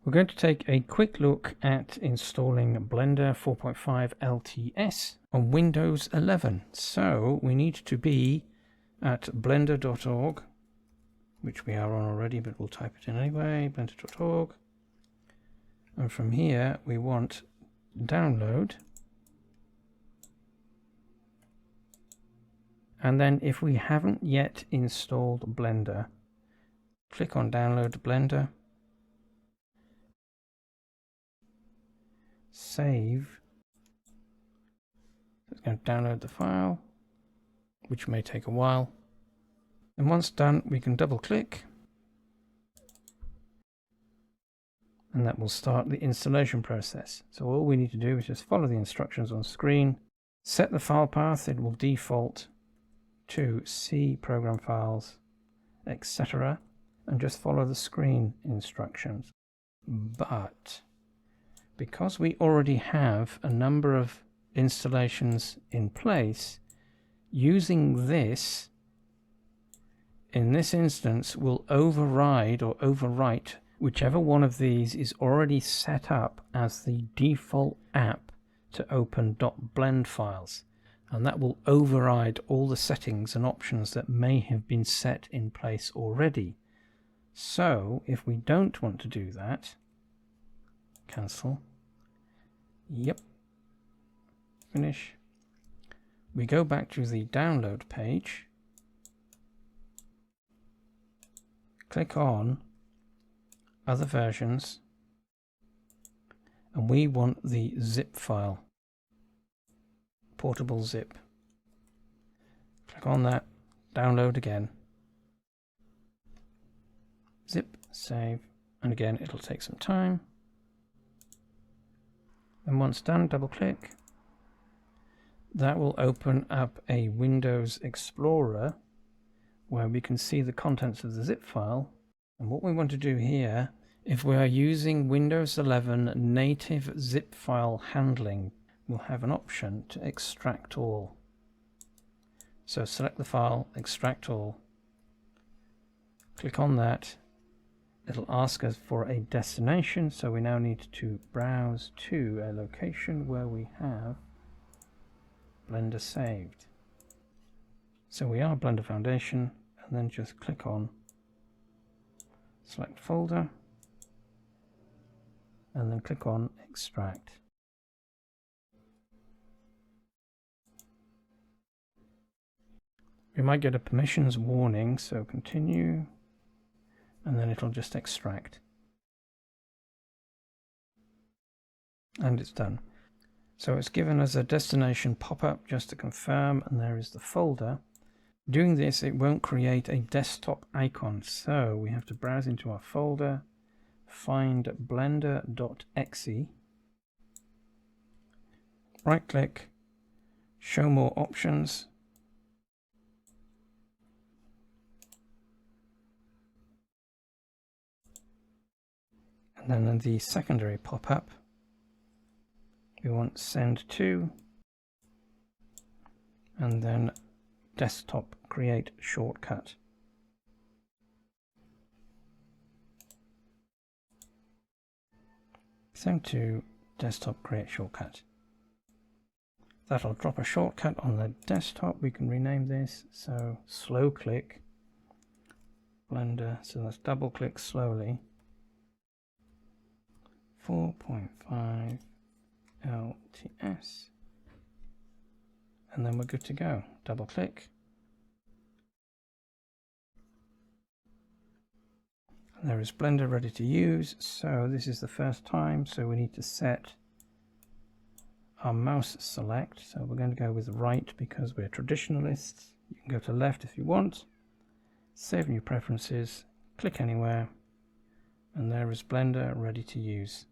We're going to take a quick look at installing Blender 4.5 LTS on Windows 11. So we need to be at blender.org, which we are on already, but we'll type it in anyway, blender.org. And from here we want download. And then if we haven't yet installed Blender, click on download Blender. Save. It's going to download the file, which may take a while. And once done, we can double click, and that will start the installation process. So all we need to do is just follow the instructions on screen, set the file path. It will default to C program files, etc., and just follow the screen instructions. But because we already have a number of installations in place, using this in this instance will override or overwrite whichever one of these is already set up as the default app to open .blend files, and that will override all the settings and options that may have been set in place already. So if we don't want to do that, cancel, yep, finish, we go back to the download page, click on other versions, and we want the zip file, portable zip. Click on that, download again, zip, save, and again it'll take some time. And once done, double click. That will open up a Windows Explorer where we can see the contents of the zip file. And what we want to do here, if we are using Windows 11 native zip file handling, we'll have an option to extract all. So select the file, extract all. Click on that. It'll ask us for a destination, so we now need to browse to a location where we have Blender saved. So we are Blender Foundation, and then just click on select folder, and then click on extract. We might get a permissions warning, so continue, and then it'll just extract. And it's done. So it's given us a destination pop-up just to confirm, and there is the folder. Doing this, it won't create a desktop icon, so we have to browse into our folder, find blender.exe, right click, show more options, and then in the secondary pop-up we want send to, and then desktop create shortcut. Send to desktop create shortcut. That'll drop a shortcut on the desktop. We can rename this, so slow click Blender, so let's double click slowly, 4.5 LTS, and then we're good to go. Double click, and there is Blender ready to use. So this is the first time, so we need to set our mouse select. So we're going to go with right because we're traditionalists. You can go to left if you want. Save new preferences, click anywhere, and there is Blender ready to use.